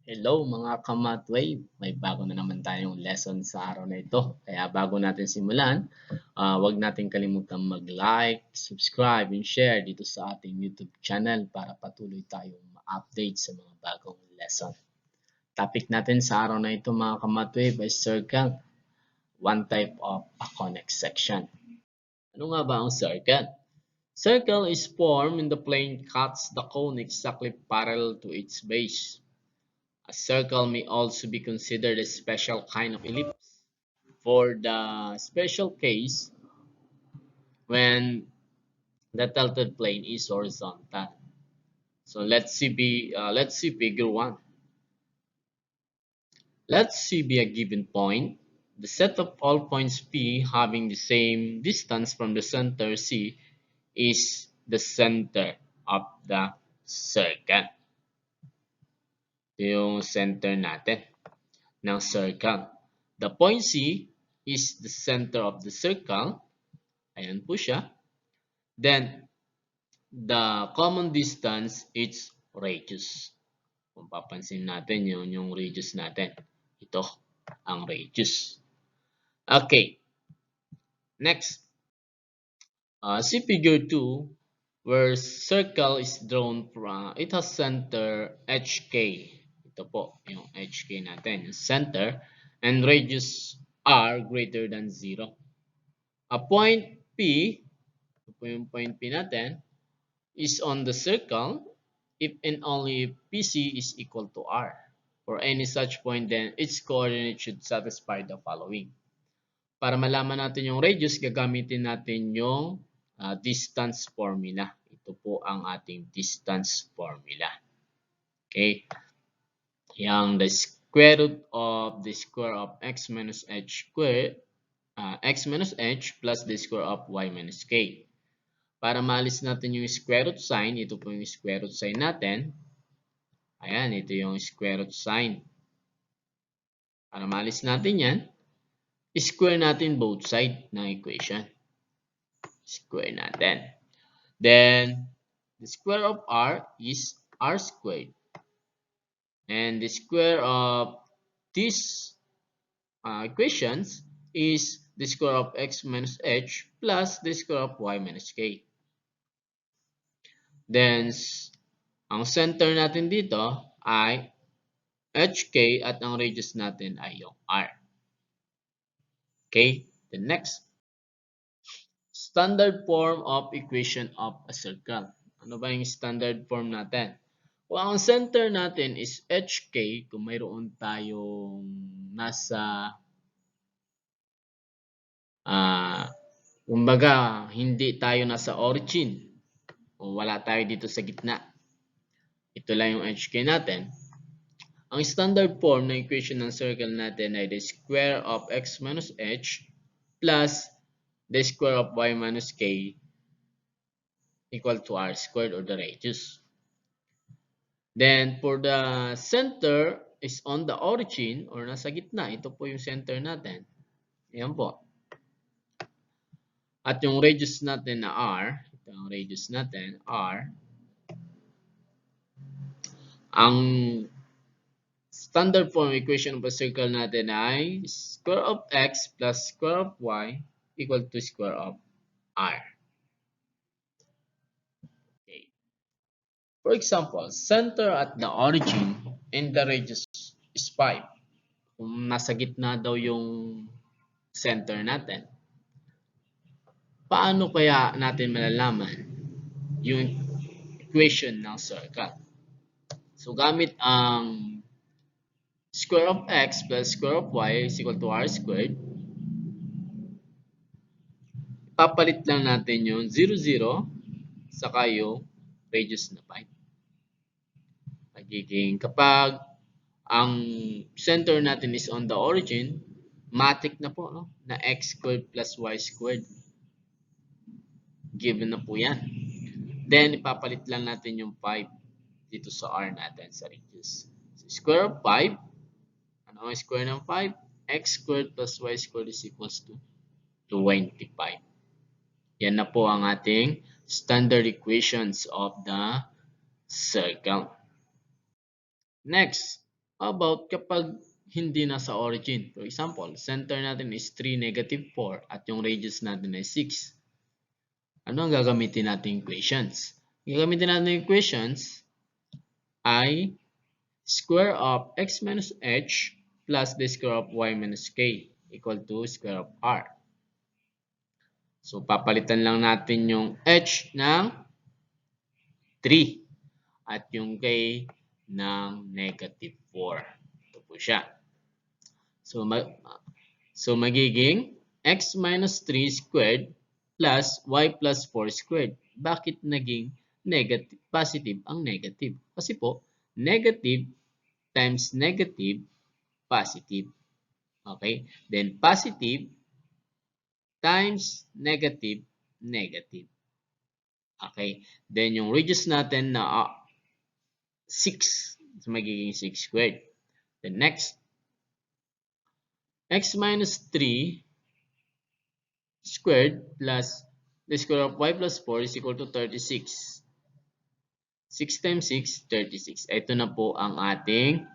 Hello mga kamatwave! May bago na naman tayong lesson sa araw na ito. Kaya bago natin simulan, huwag natin kalimutan mag-like, subscribe, and share dito sa ating YouTube channel para patuloy tayong ma-update sa mga bagong lesson. Topic natin sa araw na ito mga kamatwave ay circle, one type of a conic section. Ano nga ba ang circle? Circle is formed when the plane cuts the cone exactly parallel to its base. A circle may also be considered a special kind of ellipse. For the special case, when the tilted plane is horizontal. So let's see figure 1. Let's see be a given point. The set of all points P having the same distance from the center C is the center of the circle. Ito yung center natin ng circle. The point C is the center of the circle. Ayan po siya. Then, the common distance is radius. Kung papansin natin yun, yung radius natin. Ito, ang radius. Okay. Next. See figure 2, where circle is drawn from, it has center HK. Ito po, yung HK natin, yung center, and radius R greater than 0. A point P, ito po yung point P natin, is on the circle if and only if PC is equal to R. For any such point, then its coordinate should satisfy the following. Para malaman natin yung radius, gagamitin natin yung distance formula. Ito po ang ating distance formula. Okay? Yang the square root of the square of x minus h squared, x minus h plus the square of y minus k. Para maalis natin yung square root sign, ito po yung square root sign natin. Ayan, ito yung square root sign. Para maalis natin yan, square natin both sides ng equation. Square natin. Then, the square of r is r squared. And the square of these equations is the square of x minus h plus the square of y minus k. Then, ang center natin dito ay hk at ang radius natin ay yung r. Okay, the next. Standard form of equation of a circle. Ano ba yung standard form natin? Kung ang center natin is HK, kung mayroon tayong nasa, kumbaga, hindi tayo nasa origin, o wala tayo dito sa gitna, ito lang yung HK natin. Ang standard form ng equation ng circle natin ay the square of x minus h plus the square of y minus k equal to r squared or the radius. Then, for the center is on the origin or nasa gitna. Ito po yung center natin. Ayan po. At yung radius natin na r, ito ang radius natin, r. Ang standard form equation of a circle natin ay square of x plus square of y equal to square of r. Okay. For example, center at the origin and the radius is 5. Kung nasa gitna daw yung center natin, paano kaya natin malalaman yung equation ng circle? So, gamit ang square of x plus square of y is equal to r squared, ipapalit lang natin yung 0, 0, saka yung radius na 5. Magiging kapag ang center natin is on the origin, matik na po, no? Na x squared plus y squared. Given na po yan. Then, ipapalit lang natin yung 5 dito sa r natin, sa radius. So, square of 5, ano ang square ng 5? X squared plus y squared is equals to 25. Yan na po ang ating standard equations of the circle. Next, About kapag hindi nasa origin? For example, center natin is 3, -4 at yung radius natin ay 6. Ano ang gagamitin nating equations? Gagamitin natin equations ay square of x minus h plus the square of y minus k equal to square of r. So, papalitan lang natin yung h ng 3 at yung k ng -4. Ito po siya. So, magiging x minus 3 squared plus y plus 4 squared. Bakit naging negative, positive ang negative? Kasi po, negative times negative, positive. Okay? Then, positive times negative, negative. Okay? Then, yung radius natin na 6. So, magiging 6 squared. Then, next, x minus 3 squared plus the square of y plus 4 is equal to 36. 6 times 6, 36. Ito na po ang ating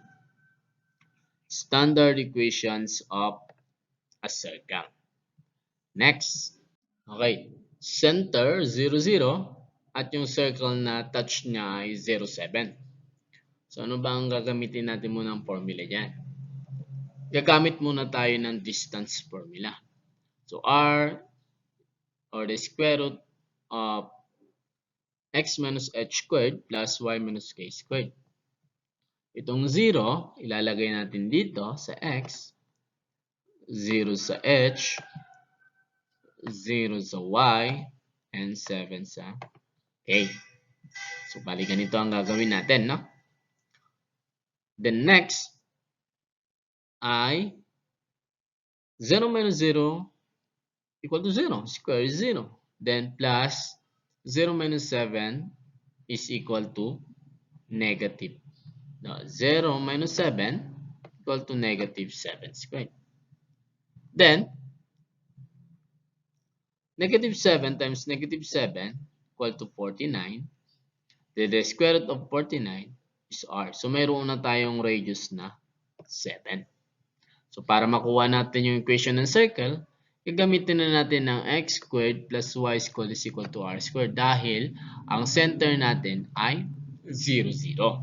standard equations of a circle. Next. Okay. Center, 0, 0. At yung circle na touch niya ay 0, 7. So, ano ba ang gagamitin natin muna ng formula dyan? Gagamit muna tayo ng distance formula. So, r or the square root of x minus h squared plus y minus k squared. Itong 0, ilalagay natin dito sa x, 0 sa h, 0 sa y, and 7 sa k. So, bali ganito ang gagawin natin, no? Then next ay 0 minus 0 equal to 0. Square is 0. Then plus 0 minus 7 is equal to negative. No, 0 minus 7 equal to negative 7 squared. Then, negative 7 times negative 7 equal to 49. Then the square root of 49 is r. So, mayroon na tayong radius na 7. So, para makuha natin yung equation ng circle, gagamitin na natin ng x squared plus y squared is equal to r squared dahil ang center natin ay 0, 0.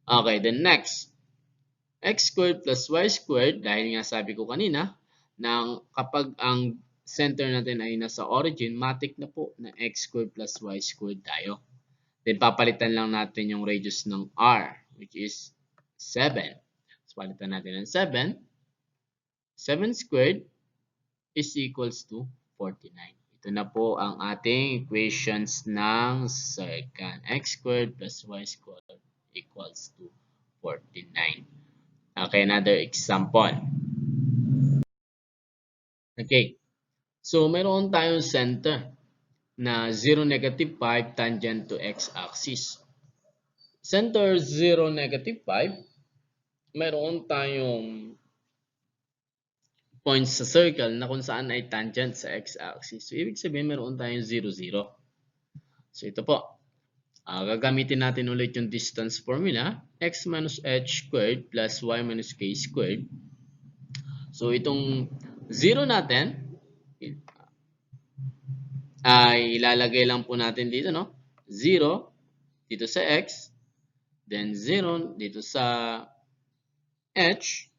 Okay, then next. X squared plus y squared, dahil nga sabi ko kanina, kapag ang center natin ay nasa origin, matik na po na x squared plus y squared tayo. Then, papalitan lang natin yung radius ng r, which is 7. So, palitan natin ng 7. 7 squared is equals to 49. Ito na po ang ating equations ng second. X squared plus y squared equals to 49. Okay, another example. Okay, so meron tayong center na 0, -5 tangent to x-axis. Center 0, -5, meron tayong points sa circle na kung saan ay tangent sa x-axis. So, ibig sabihin meron tayong 0, 0. So, ito po. Gagamitin natin ulit yung distance formula. X minus h squared plus y minus k squared. So, itong 0 natin ay ilalagay lang po natin dito, no? 0 dito sa x, then 0 dito sa h,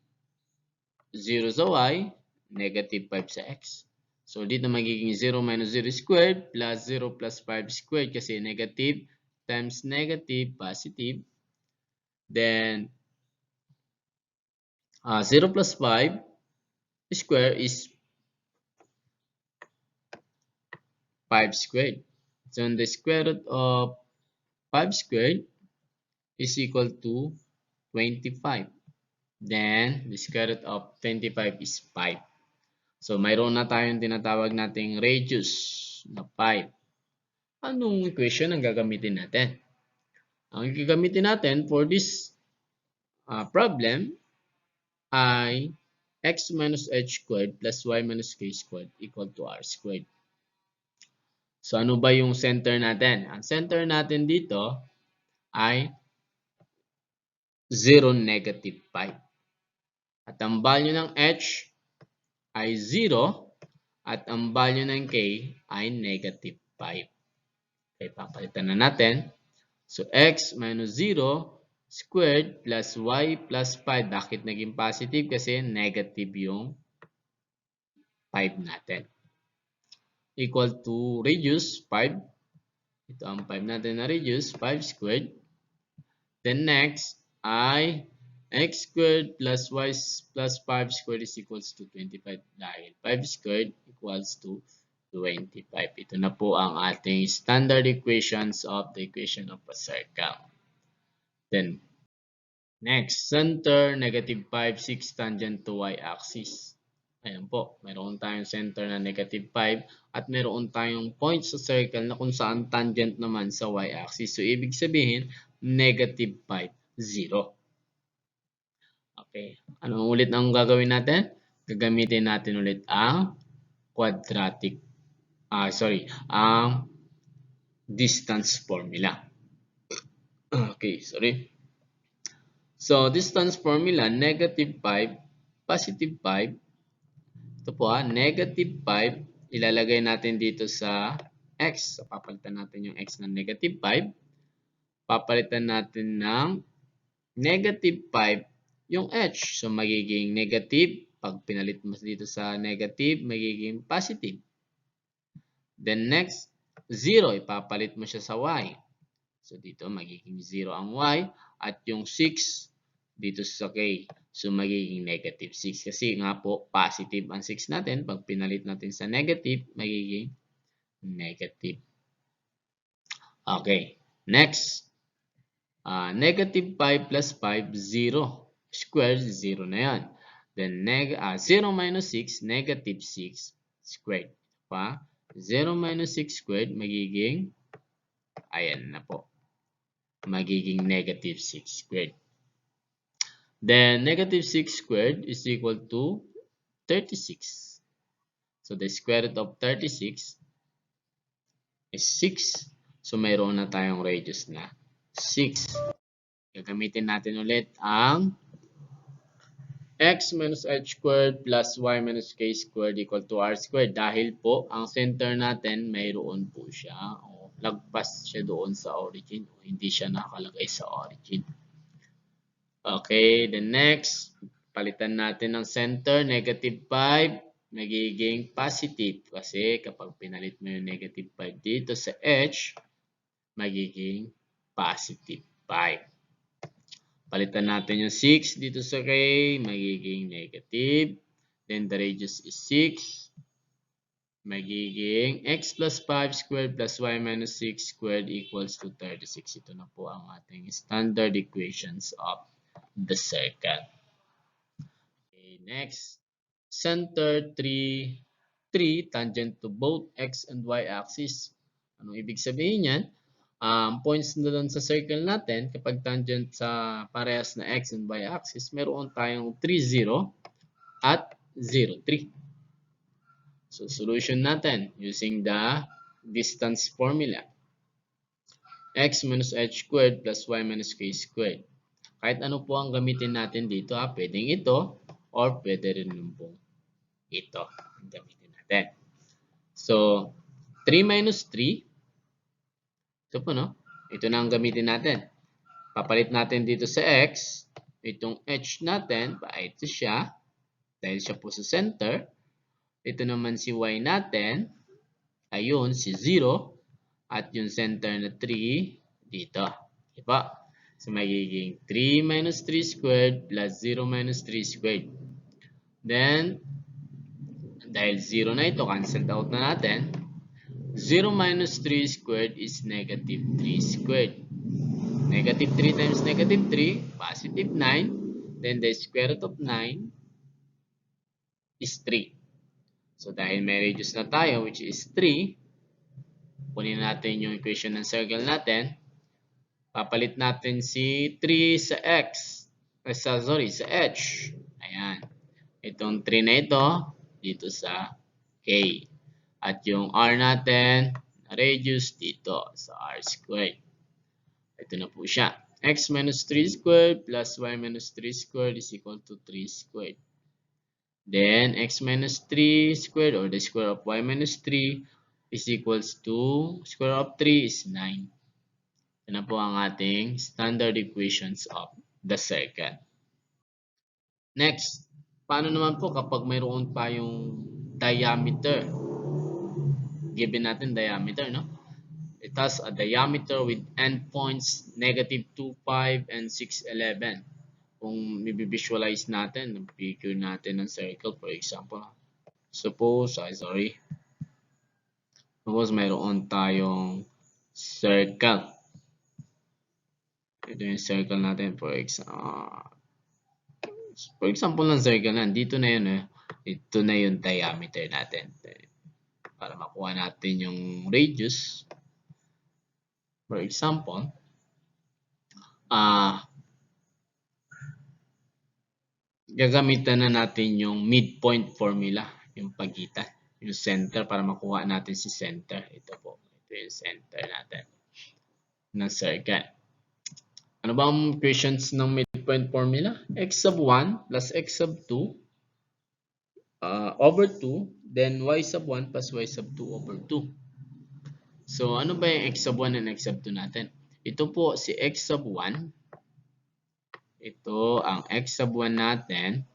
0 sa y, -5 sa x. So, dito magiging 0 minus 0 squared plus 0 plus 5 squared kasi negative times negative, positive. Then, 0 plus 5 square is 5 squared. So, the square root of 5 squared is equal to 25. Then, the square root of 25 is 5. So, mayroon na tayong tinatawag nating radius na 5. Anong equation ang gagamitin natin? Ang gagamitin natin for this problem ay x minus h squared plus y minus k squared equal to r squared. So, ano ba yung center natin? Ang center natin dito ay 0, negative 5. At ang value ng h ay 0 at ang value ng k ay negative 5. Okay, papalitan na natin. So, x minus 0 squared plus y plus 5. Bakit naging positive? Kasi negative yung 5 natin. Equal to reduce 5. Ito ang 5 natin na reduce, 5 squared. Then next ay x squared plus y plus 5 squared is equals to 25 dahil 5 squared equals to 25. Ito na po ang ating standard equations of the equation of a circle. Then next, center, negative 5, 6 tangent to y-axis. Ayan po, meron tayong center na negative 5 at meron tayong point sa circle na kung saan tangent naman sa y-axis. So, ibig sabihin, negative 5, 0. Okay, ano ulit ang gagawin natin? Gagamitin natin ulit ang quadratic, ang distance formula. Okay, sorry. So, distance formula, negative 5, positive 5. Ito po negative 5. Ilalagay natin dito sa x. So, papalitan natin yung x ng negative 5. Papalitan natin ng negative 5 yung h. So, magiging negative. Pag pinalit mo dito sa negative, magiging positive. Then next, 0. Ipapalit mo siya sa y. So, dito magiging 0 ang y at yung 6 dito sa k. So, magiging negative 6 kasi nga po positive ang 6 natin. Pag pinalit natin sa negative, magiging negative. Okay. Next, negative 5 plus 5, 0. Squared, 0 na yan. Then, 0 minus 6, negative 6 squared. Pa? 0 minus 6 squared, magiging, ayan na po. Magiging negative 6 squared. Then, negative 6 squared is equal to 36. So, the square root of 36 is 6. So, mayroon na tayong radius na 6. Gagamitin natin ulit ang x minus h squared plus y minus k squared equal to r squared. Dahil po, ang center natin, mayroon po siya. O, lagpas siya doon sa origin. O, hindi siya nakalagay sa origin. Okay, the next, palitan natin ng center, negative 5, magiging positive. Kasi kapag pinalit mo yung negative 5 dito sa h, magiging positive 5. Palitan natin yung 6 dito sa k, magiging negative. Then the radius is 6. Magiging x plus 5 squared plus y minus 6 squared equals to 36. Ito na po ang ating standard equations of the circle. Okay, next, center 3, tangent to both x and y axis. Anong ibig sabihin yan? Points na doon sa circle natin, kapag tangent sa parehas na x and y axis, meron tayong 3, 0 at 0, 3. So, solution natin using the distance formula. X minus h squared plus y minus k squared. Kahit ano po ang gamitin natin dito, pwedeng ito or pwede rin po ito ang gamitin natin. So, 3 minus 3, ito po no, ito na ang gamitin natin. Papalit natin dito sa x, itong h natin, ito siya, dahil siya po sa center. Ito naman si y natin, ayun, si 0, at yung center na 3 dito. Diba? So, magiging 3 minus 3 squared plus 0 minus 3 squared. Then, dahil 0 na ito, cancelled out na natin. 0 minus 3 squared is negative 3 squared. Negative 3 times negative 3, positive 9. Then, the square root of 9 is 3. So, dahil may radius na tayo, which is 3, kunin natin yung equation ng circle natin. Papalit natin si 3 sa x. Sa h. Ayan. Itong 3 na ito, dito sa k. At yung r natin, radius dito sa r squared. Ito na po siya. x minus 3 squared plus y minus 3 squared is equal to 3 squared. Then x minus 3 squared or the square of y minus 3 is equals to square of 3 is 9. Yan na po ang ating standard equations of the circle. Next, paano naman po kapag mayroon tayong diameter? Given natin diameter, no? It has a diameter with endpoints negative 2, 5, and 6, 11. Kung i-visualize natin, ang figure natin ng circle, for example, suppose mayroon tayong circle. Ito yung circle natin, for example ng circle na, dito na yun, ito na yung diameter natin. Para makuha natin yung radius, for example, gagamitan na natin yung midpoint formula, yung pagitan, yung center para makuha natin si center. Ito po, ito yung center natin ng circle. Ano ba ang equations ng midpoint formula? X sub 1 plus x sub 2 over 2, then y sub 1 plus y sub 2 over 2. So, ano ba yung x sub 1 and x sub 2 natin? Ito po si x sub 1. Ito ang x sub 1 natin.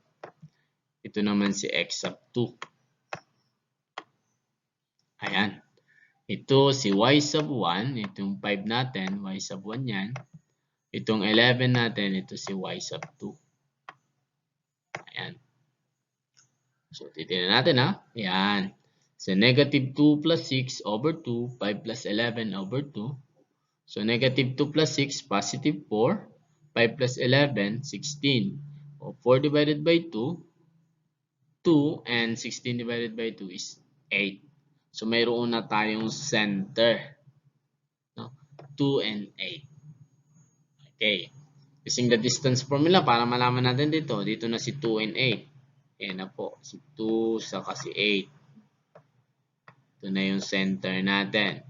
Ito naman si x sub 2. Ayan. Ito si y sub 1. Itong 5 natin. Y sub 1 yan. Itong 11 natin. Ito si y sub 2. Ayan. So, titignan natin ha. Ayan. So, negative 2 plus 6 over 2. 5 plus 11 over 2. So, negative 2 plus 6, positive 4. 5 plus 11, 16. O, 4 divided by 2, 2. And 16 divided by 2 is 8. So, mayroon na tayong center. No? 2 and 8. Okay. Using the distance formula para malaman natin dito. Dito na si 2 and 8. Ayan na po. Si 2 saka si 8. Ito na yung center natin.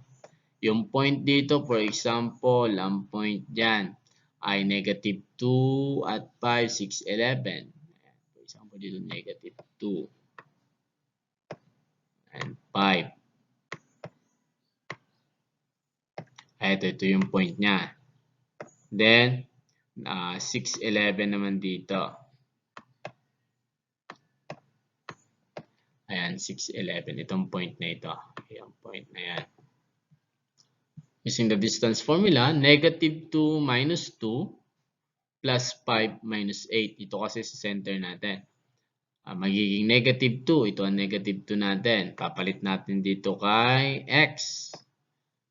Yung point dito, for example, ang point dyan ay negative 2 at 5, 6, 11. For example, dito negative 2 and 5. Ito yung point niya. Then, 6, 11 naman dito. Ayan, 6, 11. Itong point na ito. Yung point na yan. Using the distance formula, negative 2 minus 2 plus 5 minus 8. Ito kasi sa center natin. Magiging negative 2. Ito ang negative 2 natin. Papalit natin dito kay x.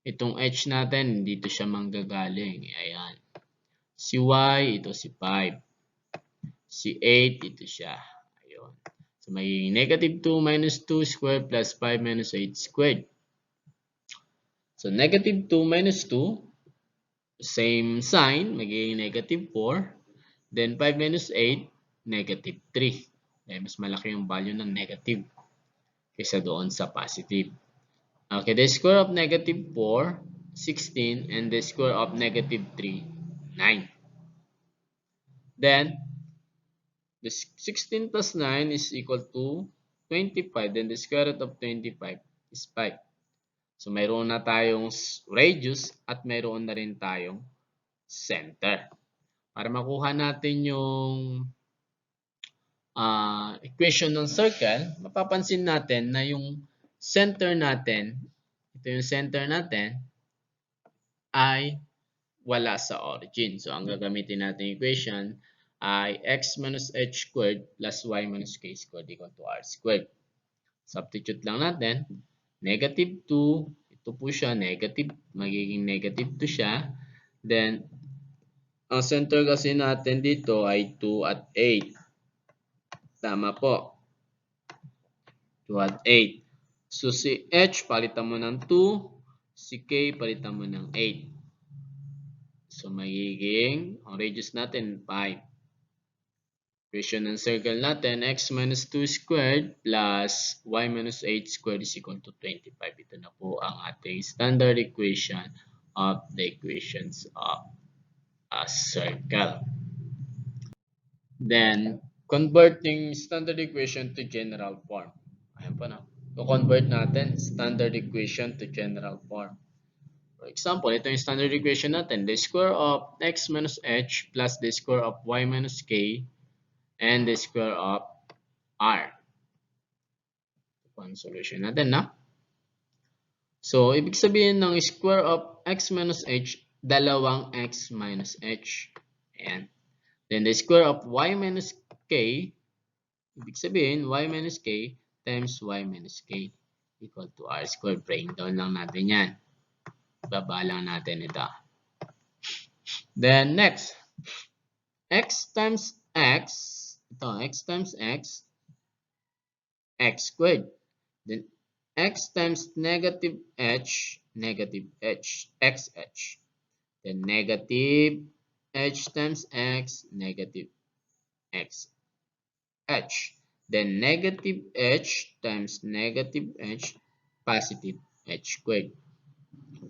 Itong h natin, dito siya manggagaling. Ayan. Si y, ito si 5. Si 8, ito siya. Ayun. So, magiging negative 2 minus 2 squared plus 5 minus 8 squared. So, negative 2 minus 2, same sign, magiging negative 4. Then, 5 minus 8, negative 3. Dahil mas malaki yung value ng negative kaysa doon sa positive. Okay, the square of negative 4, 16. And the square of negative 3, 9. Then, the 16 plus 9 is equal to 25. Then, the square root of 25 is 5. So, mayroon na tayong radius at mayroon na rin tayong center. Para makuha natin yung equation ng circle, mapapansin natin na yung center natin, ito yung center natin, ay wala sa origin. So, ang gagamitin natin equation ay x minus h squared plus y minus k squared equal to r squared. Substitute lang natin. Negative 2, ito po siya, negative, magiging negative 2 siya. Then, ang center kasi natin dito ay 2 at 8. Tama po. 2 at 8. So, si h, palitan mo ng 2. Si k, palitan mo ng 8. So, magiging, ang radius natin, 5. Equation ng circle natin, x minus 2 squared plus y minus 8 squared is equal to 25. Ito na po ang ating standard equation of the equations of a circle. Then, converting standard equation to general form. Ayan po na. I-convert natin standard equation to general form. For example, ito yung standard equation natin. The square of x minus h plus the square of y minus k and the square of r. Ito po ang solution natin, na. So, ibig sabihin ng square of x minus h, dalawang x minus h. Ayan. Then, the square of y minus k, ibig sabihin, y minus k times y minus k equal to r squared. Breakdown lang natin yan. Baba lang natin ito. Then, next, x times x, ito, x times x, x squared. Then, x times negative h, xh. Then, negative h times x, negative x h. Then, negative h times negative h, positive h squared.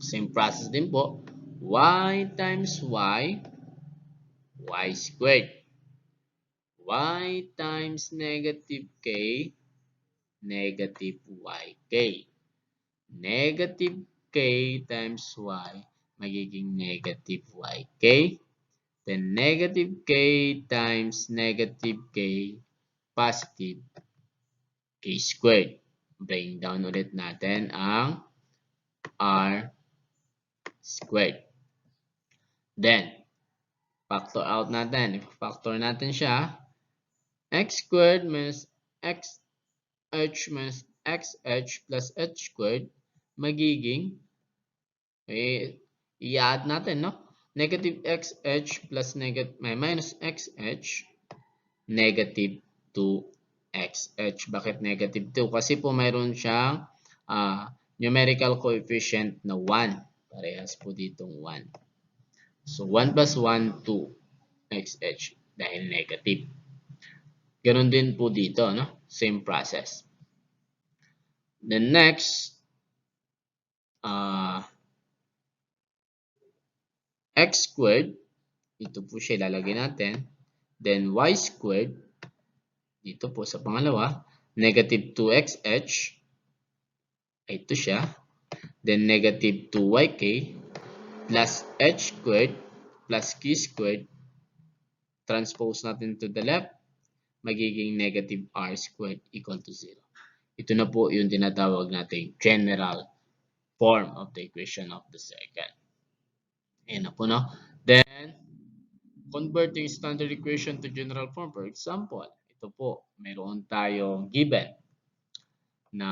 Same process din po. Y times y, y squared. Y times negative k, negative yk. Negative k times y, magiging negative yk. Then, negative k times negative k, positive k squared. Bring down ulit natin ang r squared. Then, factor out natin. Factor natin siya. X squared minus xh minus xh plus h squared, magiging, i-add natin, no? Negative xh plus minus xh, negative 2xh. Bakit negative 2? Kasi po mayroon siyang numerical coefficient na 1. Parehas po ditong 1. So, 1 plus 1, 2xh dahil negative. Ganon din po dito, no? Same process. The next, x squared, ito po siya ilalagay natin. Then, y squared, dito po sa pangalawa, negative 2xh, ito siya. Then, negative 2yk plus h squared plus k squared, transpose natin to the left, magiging negative r squared equal to 0. Ito na po yung tinatawag nating general form of the equation of the circle. Ayan na po, no? Then, converting standard equation to general form. For example, ito po, mayroon tayong given na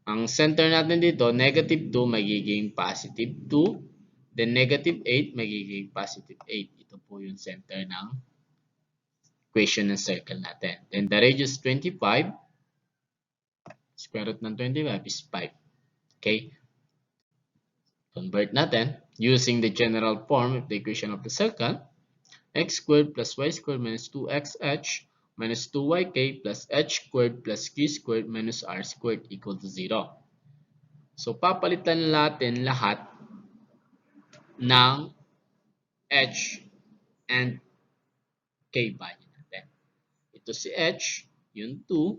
ang center natin dito, negative 2 magiging positive 2. Then, negative 8 magiging positive 8. Ito po yung center ng equation ng circle natin. Then, the radius 25. Square root ng 25 is 5. Okay? Convert natin using the general form of the equation of the circle. X squared plus y squared minus 2xh minus 2yk plus h squared plus k squared minus r squared equal to 0. So, papalitan natin lahat ng h and k value natin. Ito si h, yung 2.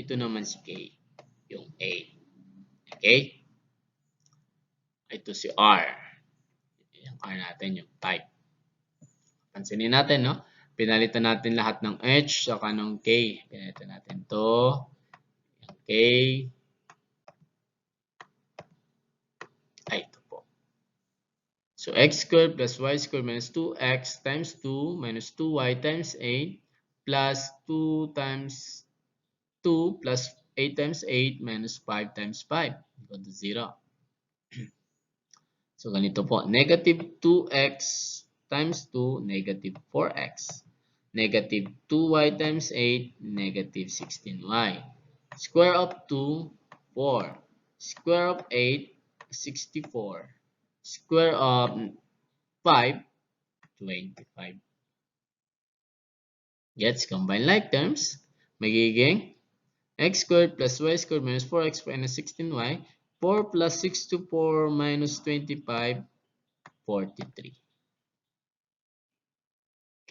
Ito naman si k, yung a. Okay? Ito si r. Yung r natin, yung type. Pansinin natin, no? Pinalitan natin lahat ng h saka ng k. Pinalitan natin to, yung k. Ay, ito po. So, x squared plus y squared minus 2x times 2 minus 2y times 8 plus 2 times 2 plus 8 times 8 minus 5 times 5 equal to 0. So, ganito po. Negative 2x times 2, negative 4x. Negative 2y times 8, negative 16y. Square of 2, 4. Square of 8, 64. Square of 5, 25. Gets? Combine like terms. Magiging x squared plus y squared minus 4x minus 16y. 4 plus 64 minus 25, 43.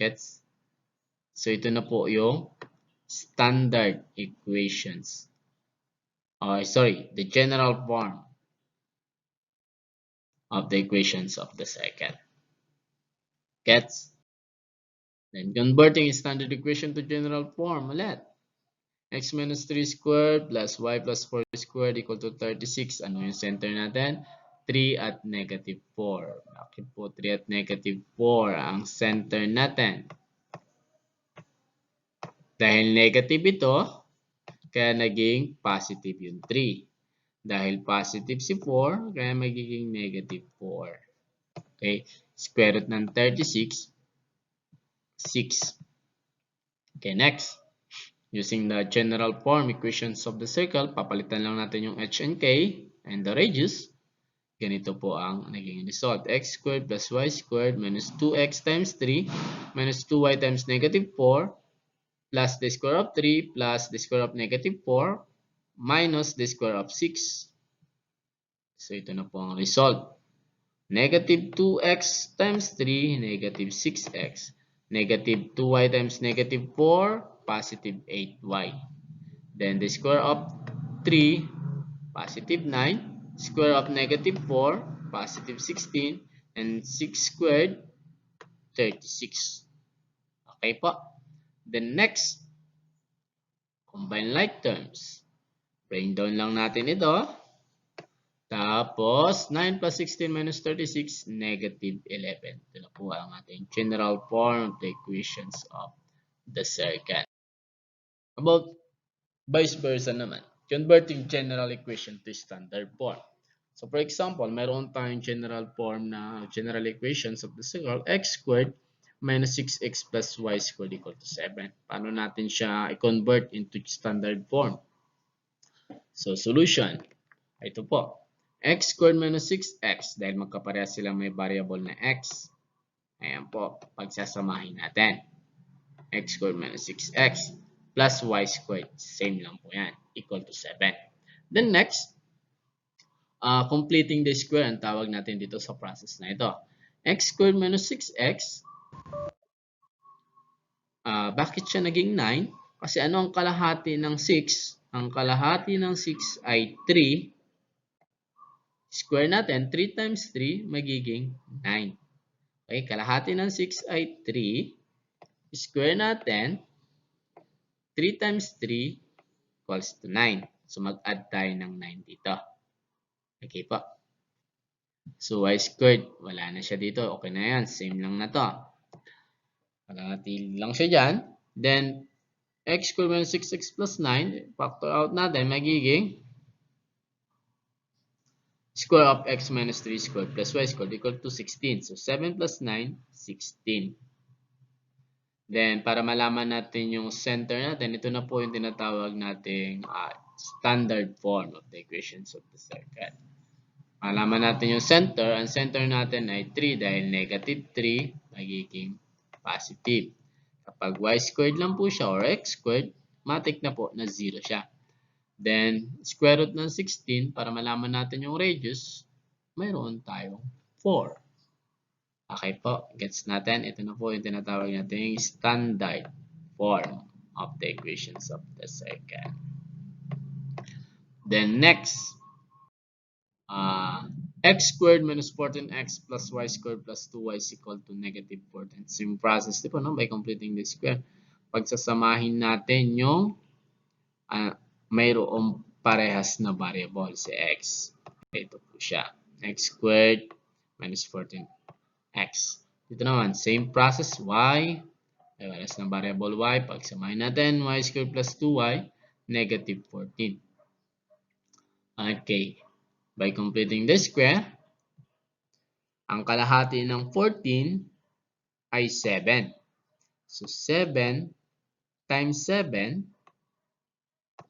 Gets? So, ito na po yung standard equations. Sorry, the general form of the equations of the circle. Gets? Then, converting standard equation to general form ulit. X minus 3 squared plus y plus 4 squared equal to 36. Ano yung center natin? 3 at negative 4. Bakit po 3 at negative 4 ang center natin? Dahil negative ito, kaya naging positive yung 3. Dahil positive si 4, kaya magiging negative 4. Okay? Square root ng 36, 6. Okay, next. Using the general form equations of the circle, papalitan lang natin yung h and k and the radius. Ganito po ang naging result. X squared plus y squared minus 2x times 3 minus 2y times negative 4 plus the square of 3 plus the square of negative 4 minus the square of 6. So ito na po ang result. Negative 2x times 3, negative 6x. Negative 2y times negative 4, positive 8y. Then the square of 3, positive 9. Square of negative 4, positive 16. And 6 squared, 36. Okay po. Then next, combine like terms. Bring down lang natin ito. Tapos, 9 plus 16 minus 36, negative 11. Ito na po ang ating general form of the equations of the circle. About vice versa naman, converting general equation to standard form. So, for example, meron tayong general form na general equations of the circle, x squared minus 6x plus y squared equal to 7. Paano natin siya i-convert into standard form? So, solution. Ito po. X squared minus 6x dahil magkaparehas silang may variable na x. Ayan po, pagsasamahin natin. X squared minus 6x plus y squared. Same lang po yan. Equal to 7. Then next, completing the square ang tawag natin dito sa process na ito. X squared minus 6x. Bakit siya naging 9? Kasi ano ang kalahati ng 6? Ang kalahati ng 6 ay 3. Square natin, 3 times 3 magiging 9. Okay, kalahati ng 6 ay 3. Square natin, 3 times 3 equals to 9. So, mag-add tayo ng 9 dito. Okay po. So, y squared, wala na siya dito. Okay na yan. Same lang na to. Kalahati lang siya dyan. Then, x squared minus 6x plus 9, factor out natin, magiging square of x minus 3 squared plus y squared equal to 16. So, 7 plus 9, 16. Then, para malaman natin yung center natin, ito na po yung tinatawag nating standard form of the equations of the circle. Malaman natin yung center. Ang center natin ay 3 dahil negative 3 magiging positive. Kapag y squared lang po siya or x squared, matik na po na 0 siya. Then, square root ng 16, para malaman natin yung radius, mayroon tayong 4. Okay po, gets natin. Ito na po yung tinatawag natin standard form of the equations of the circle. Then next, x squared minus 14x plus y squared plus 2y is equal to negative 14. Same process, di po, no? By completing the square. Pagsasamahin natin yung mayroong parehas na variable si x. Ito po siya. X squared minus 14x. Dito naman, same process, y. May parehas na variable y. Pagsamahin natin, y squared plus 2y, negative 14. Okay. By completing the square, ang kalahati ng 14 ay 7. So, 7 times 7,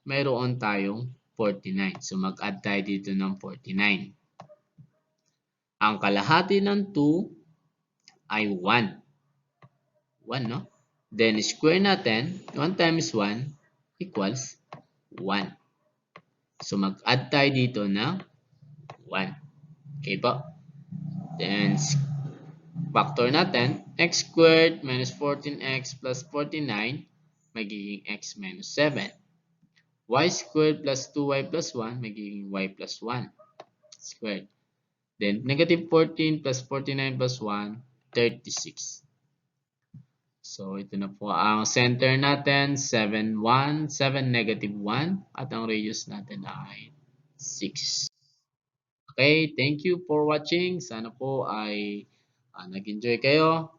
mayroon tayong 49. So, mag-add tayo dito ng 49. Ang kalahati ng 2 ay 1. 1, no? Then, square natin, 1 times 1 equals 1. So, mag-add tayo dito ng 1. Okay po? Then, factor natin, X squared minus 14x plus 49 magiging x minus 7. Y squared plus 2y plus 1 magiging y plus 1 squared. Then negative 14 plus 49 plus 1, 36. So ito na po ang center natin, 7, 1, 7, negative 1. At ang radius natin ay 6. Okay, thank you for watching. Sana po ay nag-enjoy kayo.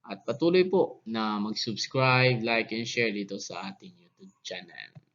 At patuloy po na mag-subscribe, like, and share dito sa ating YouTube channel.